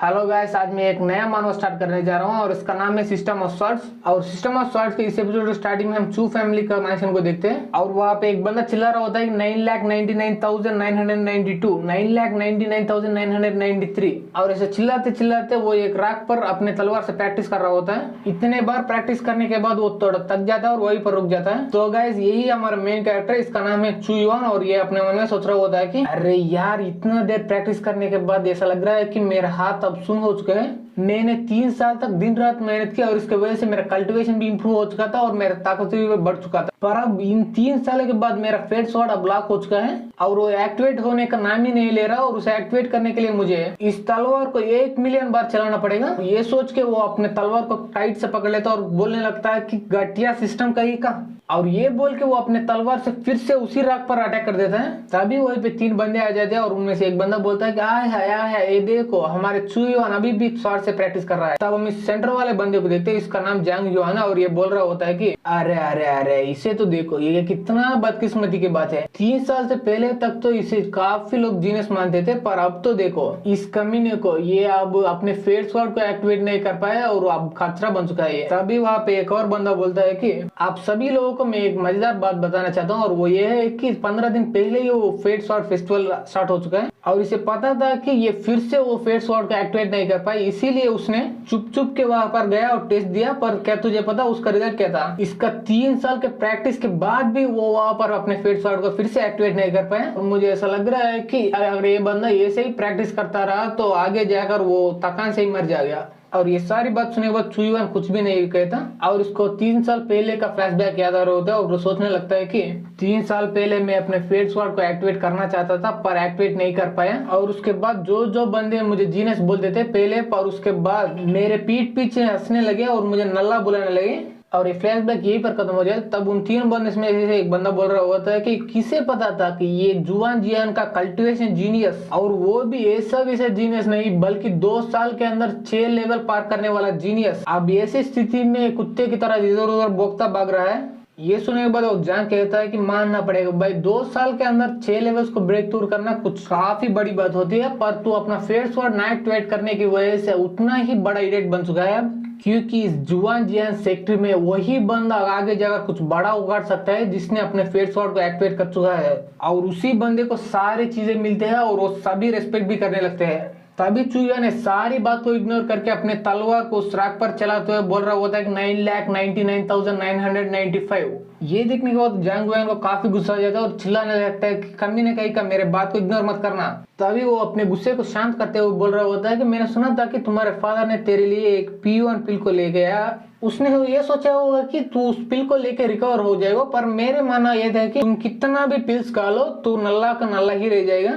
Hello guys, आज मैं एक नया मानव स्टार्ट करने जा रहा हूँ और इसका नाम है सिस्टम ऑफ सॉर्ट्स। और सिस्टम ऑफ सॉर्ट्स के इस एपिसोड स्टार्टिंग में हम चू फैमिली का मैंशन को देखते हैं और वहाँ पे एक बंदा चिल्ला रहा होता है कि 9,99,992, 9,99,993 और ऐसे चिल्लाते चिल्लाते वो एक राख पर अपने तलवार से प्रैक्टिस कर रहा होता है। इतने बार प्रैक्टिस करने के बाद वो थोड़ा थक जाता है और वहीं पर रुक जाता है। तो गाइस यही हमारा मेन कैरेक्टर, इसका नाम है चू युआन और ये अपने मन में सोच रहा होता है कि अरे यार, इतना देर प्रैक्टिस करने के बाद ऐसा लग रहा है कि मेरा हाथ अब सुन हो चुके हैं। मैंने 3 साल तक दिन रात मेहनत की और इसके वजह से मेरा कल्टीवेशन भी इंप्रूव हो चुका था और मेरा ताकत भी बढ़ चुका था। पर अब इन 3 सालों के बाद मेरा फेट स्वॉर्ड अब लॉक हो चुका है और वो एक्टिवेट होने का नाम ही नहीं ले रहा। और उसे एक्टिवेट करने के लिए मुझे इस तलवार को 1 मिलियन बार चलाना पड़ेगा। ये सोच के वो अपने तलवार को टाइट से पकड़ लेता और बोलने लगता है कि घटिया सिस्टम का ही का। और ये बोल के वो अपने तलवार से फिर से उसी राख पर अटैक कर देता है। तभी वहीं पे 3 बंदे आ जाते हैं और उनमें से एक बंदा बोलता है कि आय है ये देखो, हमारे चू युआन अभी भी स्वॉर्ड से प्रैक्टिस कर रहा है। तब हम इस सेंटर वाले बंदे को देखते हैं, इसका नाम जांग युआन है और ये बोल रहा होता है कि अरे अरे अरे, इसे तो देखो, ये कितना बदकिस्मती की बात है। 3 साल से पहले तक तो इसे काफी लोग जीनियस मानते थे, पर अब तो देखो इस कमीने को, ये अब अपने फेट स्वॉर्ड को एक्टिवेट नहीं कर पाया और अब खतरा बन चुका है। तभी वहाँ पे एक और बंदा बोलता है कि आप सभी लोगों को मैं एक मजेदार बात बताना चाहता हूँ और वो ये है कि 15 दिन पहले ही वो फेट स्वॉर्ड फेस्टिवल स्टार्ट हो चुका है और इसे पता था कि ये फिर से वो फेट स्वॉर्ड को एक्टिवेट नहीं कर पाई, इसीलिए उसने चुप चुप के वहां पर गया और टेस्ट दिया। पर क्या तुझे पता उसका रिजल्ट क्या था? इसका 3 साल के प्रैक्टिस के बाद भी वो वहां पर अपने फेट स्वॉर्ड को फिर से एक्टिवेट नहीं कर पाए। और मुझे ऐसा लग रहा है कि अगर ये बंदा ऐसे ही प्रैक्टिस करता रहा तो आगे जाकर वो थकान से ही मर जाएगा। और ये सारी बात सुनने के बाद चू युआन कुछ भी नहीं कहता और उसको 3 साल पहले का फ्लैशबैक याद आ रहा होता है और वो सोचने लगता है कि 3 साल पहले मैं अपने फेट स्वॉर्ड को एक्टिवेट करना चाहता था पर एक्टिवेट नहीं कर पाया। और उसके बाद जो बंदे मुझे जीनियस बोलते थे पहले, पर उसके बाद मेरे पीठ पीछे हंसने लगे और मुझे नल्ला बुलाने लगे और ये फ्लैशबैक यहीं पर खत्म हो जाए। तब उन 3 बंदे में से एक बंदा बोल रहा होता है कि किसे पता था कि ये जुआन जियान का कल्टीवेशन जीनियस, और वो भी ऐसा वैसा जीनियस नहीं बल्कि 2 साल के अंदर 6 लेवल पार करने वाला जीनियस, अब ऐसी स्थिति में कुत्ते की तरह इधर उधर भौंकता भाग रहा है। ये सुनने के बाद वो जान कहता है कि मानना पड़ेगा भाई, 2 साल के अंदर 6 लेवल्स को ब्रेक थ्रू करना कुछ काफी बड़ी बात होती है, पर तू अपना फेट स्वॉर्ड ना एक्टिवेट करने की वजह से उतना ही बड़ा इडियट बन चुका है अब। क्योंकि इस जुआन जियान सेक्टर में वही बंदा आगे जाकर कुछ बड़ा उगाड़ सकता है जिसने अपने फेट स्वॉर्ड को एक्टिवेट कर चुका है और उसी बंदे को सारी चीजें मिलते हैं और वो सभी रेस्पेक्ट भी करने लगते हैं। तभी चू युआन ने सारी बात को इग्नोर करके अपने तलवार को उस राख पर चलाते हुए बोल रहा होता है कि 9,99,995। ये देखने के बाद जांग युआन को काफी गुस्सा आ जाता है और चिल्लाने लगता है कि कमीने कहीं का, मेरे बात को इग्नोर मत करना। तभी वो अपने गुस्से को शांत करते हुए बोल रहा होता है कि मैंने सुना था कि तुम्हारे फादर ने तेरे लिए एक P1 पिल को ले गया, उसने ये सोचा होगा कि तू उस पिल को लेके रिकवर हो जाएगा, पर मेरे मानना यह था कि तुम कितना भी पिल्स खा लो तू नल्ला का नल्ला ही रह जाएगा।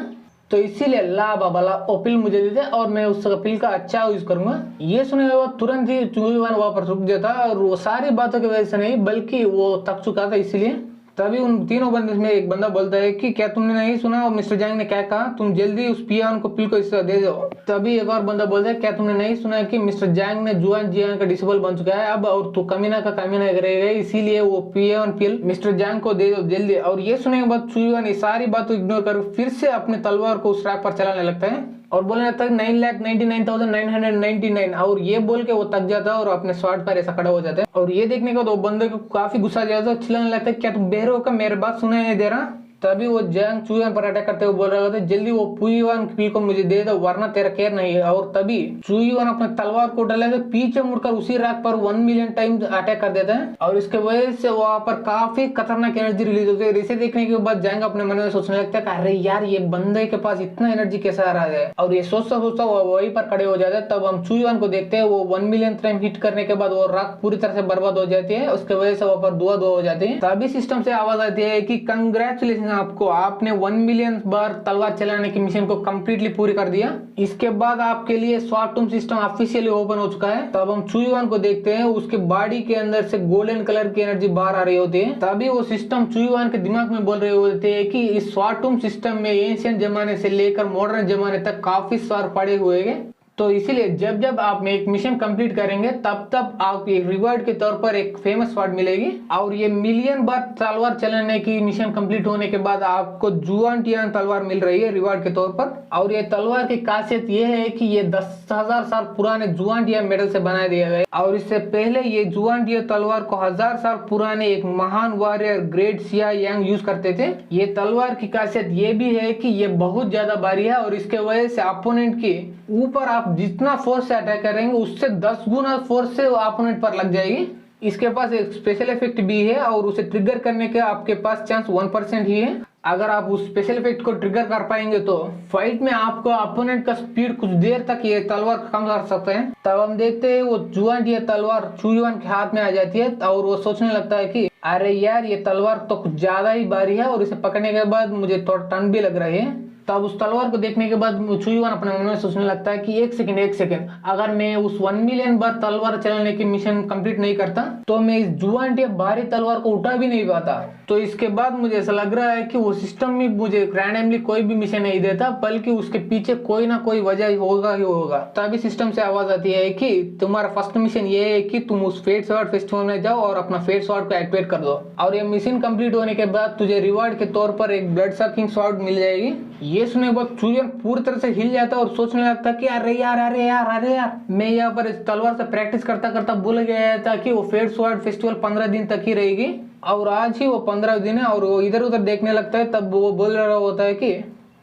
तो इसीलिए ला बाबा ला वो पिल मुझे दे दे और मैं उस पिल का अच्छा यूज करूंगा। ये सुने के बाद तुरंत ही चू युआन वहां पर रुक जाता और वो सारी बातों की वजह से नहीं बल्कि वो थक चुका था इसीलिए। तभी उन 3 बंदे में एक बंदा बोलता है कि क्या तुमने नहीं सुना मिस्टर जांग ने क्या कहा, तुम जल्दी उस P1 को पिल को इस दे दो। तभी एक और बंदा बोलता है क्या तुमने नहीं सुना कि मिस्टर जांग ने जुआन जियान का डिसेबल बन चुका है अब और तू कमीना का कमीना करेगा, इसीलिए वो P1 पिल मिस्टर जांग को दे दो जल्दी। और ये सुनने के बाद चू युआन ये सारी बातों इग्नोर कर फिर से अपने तलवार को उस राख पर चलाने लगता है और बोलने लगता है 9,99,999 और ये बोल के वो थक जाता है और अपने स्वॉर्ड पर ऐसा खड़ा हो जाता है। और ये देखने के बाद वो बंदे को काफी गुस्सा आ जाता है, चिल्लाने लगता है क्या तुम बहरे हो का, मेरे बात सुनाई नहीं दे रहा। तभी वो जांग चू युआन पर अटैक करते हुए बोल रहा होता है जल्दी वो P1 पिल को मुझे दे दो वरना तेरा केयर नहीं है। और तभी चू युआन अपने तलवार को डाले तो पीछे मुड़कर उसी राख पर 1 मिलियन टाइम अटैक कर देता है और इसके वजह से वहां पर काफी खतरनाक एनर्जी रिलीज होती है। इसे देखने के बाद जांग अपने मन में सोचने लगता है अरे यार, ये बंदे के पास इतना एनर्जी कैसा आ रहा है, और ये सोचता सोचता वो वहीं पर खड़े हो जाते हैं। तब हम चू युआन को देखते हैं, वो 1 मिलियन टाइम हिट करने के बाद वो राख पूरी तरह से बर्बाद हो जाती है, उसके वजह से वहां पर धुआं हो जाती है। तभी सिस्टम से आवाज आती है कि कंग्रेचुलेशन आपको, आपने 1 मिलियन बार तलवार चलाने की मिशन को कंप्लीटली पूरी कर दिया। इसके बाद आपके लिए स्वॉर्ड टूम सिस्टम ऑफिशियली ओपन हो चुका है। तब हम चू युआन को देखते हैं, उसके बॉडी के अंदर से गोल्डन कलर की एनर्जी बाहर आ रही होती है। तभी वो सिस्टम चू युआन के दिमाग में बोल रहे होते हैं कि इस स्वॉर्ड टूम सिस्टम में एंशिएंट जमाने से लेकर मॉडर्न जमाने तक काफी स्वार पड़े हुए हैं तो इसीलिए जब जब आप एक मिशन कंप्लीट करेंगे तब तब आपको एक रिवॉर्ड के तौर पर एक फेमस स्वॉर्ड मिलेगी। और ये मिलियन बार तलवार चलाने की मिशन कंप्लीट होने के बाद आपको जुआन टियान तलवार मिल रही है रिवॉर्ड के तौर पर। और ये तलवार की खासियत ये है कि ये 10,000 साल पुराने जुआन टिया मेटल से बनाया दिया गया। और इससे पहले ये जुआन टिया तलवार को 1000 साल पुराने एक महान वॉरियर ग्रेट सिया यांग यूज करते थे। ये तलवार की खासियत ये भी है कि ये बहुत ज्यादा भारी है और इसके वजह से अपोनेंट के ऊपर आप जितना फोर्स से अटैक करेंगे उससे 10 गुना फोर्स से अपोनेंट पर लग जाएगी। इसके पास एक स्पेशल इफेक्ट भी है और उसे ट्रिगर करने के आपके पास चांस 1% ही है। अगर आप उस स्पेशल इफेक्ट को ट्रिगर कर पाएंगे तो फाइट में आपको अपोनेंट का स्पीड कुछ देर तक ये तलवार कम कर सकते हैं। तब हम देखते हैं वो जुआन टिया तलवार चुयुआन के हाथ में आ जाती है और वो सोचने लगता है कि अरे यार ये तलवार तो कुछ ज्यादा ही भारी है और इसे पकड़ने के बाद मुझे थोड़ा टन भी लग रही है। तब उस तलवार को देखने के बाद चुयुआन अपने मन में सोचने लगता है कि एक सेकंड अगर मैं उस 1 मिलियन बार तलवार चलाने की मिशन कंप्लीट नहीं करता तो मैं इस जुआन टिया भारी तलवार को उठा भी नहीं पाता। तो इसके बाद मुझे ऐसा लग रहा है कि वो सिस्टम में मुझे रैंडमली कोई भी मिशन नहीं देता बल्कि उसके पीछे कोई ना कोई वजह होगा ही होगा। तभी सिस्टम से आवाज आती है कि तुम्हारा फर्स्ट मिशन ये है कि तुम उस फेट स्वॉर्ड फेस्टिवल में जाओ और अपना फेट स्वॉर्ड को एक्टिवेट कर दो। और ये मिशन कंप्लीट होने के बाद तुझे रिवॉर्ड के तौर पर एक ब्लड सकिंग स्वॉर्ड मिल जाएगी। ये सुनने के बाद चुयुआन पूरी तरह से हिल जाता और सोचने लगता कि अरे यार मैं यहाँ पर इस तलवार से प्रैक्टिस करता करता भूल गया था कि वो फेट स्वॉर्ड फेस्टिवल 15 दिन तक ही रहेगी और आज ही वो 15 दिन है। और वो इधर उधर देखने लगता है तब वो बोल रहा होता है कि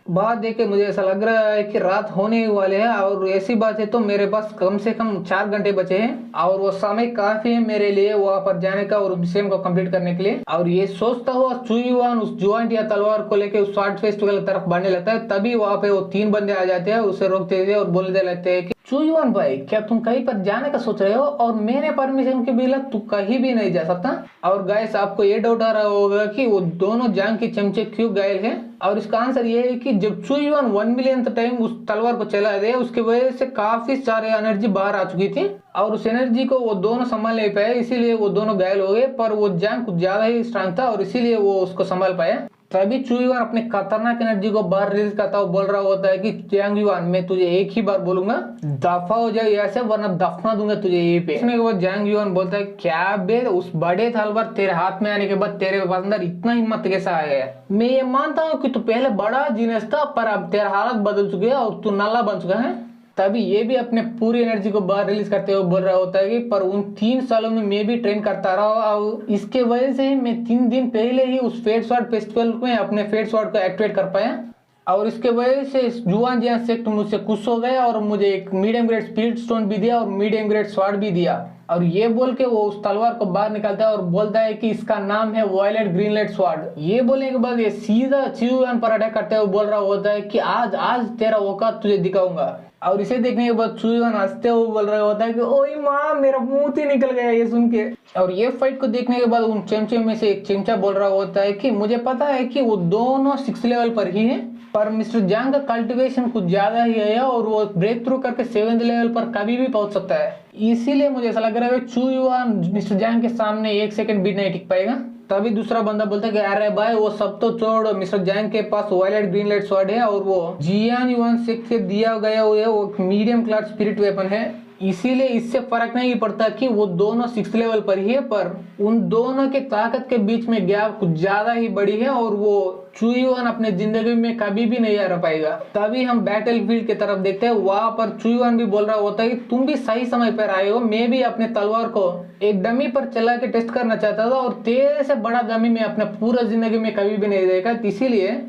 बात देख के मुझे ऐसा लग रहा है कि रात होने ही वाले हैं और ऐसी बात है तो मेरे पास कम से कम 4 घंटे बचे हैं और वो समय काफी है मेरे लिए वहां पर जाने का और मिशन को कंप्लीट करने के लिए। और ये सोचता हुआ चुयुआन उस जुआन टिया तलवार को लेकर उस स्वॉर्ड फेस्टिवल की तरफ बढ़ने लगता है। तभी वहां पे वो 3 बंदे आ जाते हैं, उसे रोकते थे और बोलने लगते हैं कि चुयुआन भाई क्या तुम कहीं पर जाने का सोच रहे हो और मेरे परमिशन के बिना तू कहीं भी नहीं जा सकता। और गाइस आपको ये डाउट आ रहा होगा कि वो दोनों जांग के चमचे क्यों घायल हैं और इसका आंसर ये है कि जब चुयुआन 1 मिलियन टाइम उस तलवार को चला दे उसकी वजह से काफी सारे एनर्जी बाहर आ चुकी थी और उस एनर्जी को वो दोनों संभाल नहीं पाए, इसीलिए वो दोनों घायल हो गए। पर वो जांग कुछ ज्यादा ही स्ट्रांग था और इसीलिए वो उसको संभाल पाया। तभी चुयुआन अपने खतरनाक एनर्जी को बाहर रिलीज करता हुआ बोल रहा होता है कि जांग युआन मैं तुझे एक ही बार बोलूंगा दफा हो जाए ऐसे वरना दफना दूंगा तुझे यहीं पे। इसमें के बाद जांग युआन बोलता है क्या बे उस बड़े तलवार तेरे हाथ में आने के बाद तेरे अंदर इतना हिम्मत कैसा आ गया। मैं ये मानता हूँ कि तू पहले बड़ा जीनियस था पर अब तेरा हालत बदल चुकी है और तू नाला बन चुका है। तभी ये भी अपने पूरी एनर्जी को बाहर रिलीज करते हुए बोल रहा होता है कि पर उन 3 सालों में मैं भी ट्रेन करता रहा और इसके वजह से मैं 3 दिन पहले ही उस फेट स्वॉर्ड फेस्टिवल में अपने फेट स्वॉर्ड को एक्टिवेट कर पाया और इसके वजह से जुआन जियान सेक्ट मुझसे खुश हो गया और मुझे एक मीडियम ग्रेड स्पिरिट स्टोन भी दिया और मीडियम ग्रेड स्वॉर्ड भी दिया। और ये बोल के वो उस तलवार को बाहर निकालता है और बोलता है कि इसका नाम है वायलेट ग्रीनलाइट स्वॉर्ड। ये बोलने के बाद ये सीधा चुयुआन पर अटैक करते हुए बोल रहा होता है कि आज तेरा औकात तुझे दिखाऊंगा। और इसे देखने के बाद चुयुआन हंसते हुए बोल रहा होता है कि ओए माँ मेरा मुंह ही निकल गया ये सुन के। और ये फाइट को देखने के बाद उन चमचे में से एक चमचा बोल रहा होता है कि मुझे पता है कि वो दोनों 6 लेवल पर ही हैं पर मिस्टर जांग का कल्टीवेशन कुछ ज्यादा ही है और वो ब्रेक थ्रू करके 7th लेवल पर कभी भी पहुंच सकता है। इसीलिए मुझे ऐसा लग रहा है चुयुआन मिस्टर जांग के सामने 1 सेकंड भी नहीं टिक पाएगा। तभी दूसरा बंदा बोलता है कि अरे भाई वो सब तो छोड़, मिस्टर जांग के पास वायलेट ग्रीनलाइट स्वॉर्ड है और वो जियान युआन सेक्ट से दिया गया हुआ है वो मीडियम क्लास स्पिरिट वेपन है। इसीलिए इससे फर्क नहीं पड़ता कि वो दोनों 6th लेवल पर ही है पर उन दोनों के ताकत के बीच में गैप कुछ ज्यादा ही बड़ी है और वो चुयुआन अपने जिंदगी में कभी भी नहीं आ पाएगा। तभी हम बैटल फील्ड की तरफ देखते हैं, वहां पर चुयुआन भी बोल रहा होता है कि तुम भी सही समय पर आए हो, मैं भी अपने तलवार को एक डमी पर चला के टेस्ट करना चाहता था और तेरे से बड़ा डमी मैं अपने पूरा जिंदगी में कभी भी नहीं देखा, इसीलिए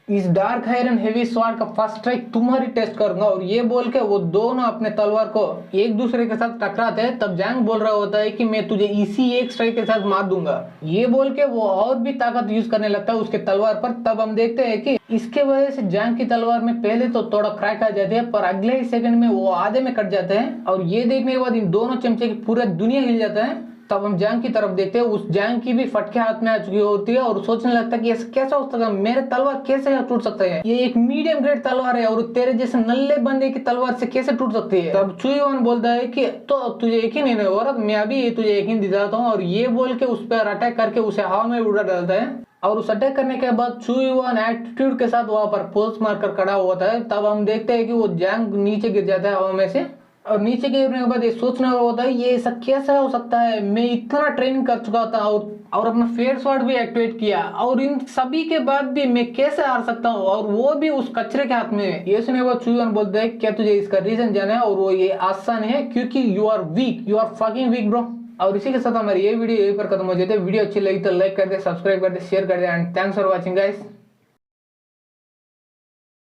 इस डार्क आयरन हेवी स्वॉर्ड का फर्स्ट स्ट्राइक तुम्हारी टेस्ट करूंगा। और ये बोल के वो दोनों अपने तलवार को एक दूसरे के साथ टकराते हैं। तब जांग बोल रहा होता है कि मैं तुझे इसी एक स्ट्राइक के साथ मार दूंगा। ये बोल के वो और भी ताकत यूज करने लगता है उसके तलवार पर। तब हम देखते हैं कि इसके वजह से जांग की तलवार में पहले तो थोड़ा क्रैक आ जाते हैं पर अगले ही सेकंड में वो आधे में कट जाते हैं। और ये देखने के बाद इन दोनों चमचे की पूरा दुनिया हिल जाता है। तब हम जांग की तरफ देखते हैं, उस जांग की भी फटके हाथ में आ चुकी होती है और सोचने लगता है कि ऐसा कैसा हो सकता है, मेरे तलवार कैसे टूट सकता है, ये एक मीडियम ग्रेड तलवार है और तेरे जैसे नल्ले बंदे की तलवार से कैसे टूट सकती है। तब चुयुआन बोलता है कि तो तुझे यकीन नहीं हो रहा, मैं अभी तुझे यकीन दिलाता हूँ। और ये बोल के उस पर अटैक करके उसे हवा में उड़ा डालता है। और उस अटैक करने के बाद चुईवान एटीट्यूड के साथ वहां पर पोज मारकर खड़ा होता है। तब हम देखते हैं कि वो जैंग नीचे गिर जाता है हवा में से, और नीचे गिरने के बाद ये सोचना होता है ये ऐसा कैसा हो सकता है, मैं इतना ट्रेनिंग कर चुका था और अपना फेयर स्वॉर्ड भी एक्टिवेट किया और इन सभी के बाद भी मैं कैसे हार सकता हूँ, और वो भी उस कचरे के हाथ में। ये सुनने के बाद चुईवान बोलते हैं क्या तुझे इसका रीजन जाना है, और वो ये आसान है क्योंकि you are weak, you are fucking weak bro. और इसी के साथ हमारी ये वीडियो यहीं पर खत्म हो जाती है। वीडियो अच्छी लगी तो लाइक कर दे, सब्सक्राइब कर दे, शेयर कर दे, and thanks for watching guys.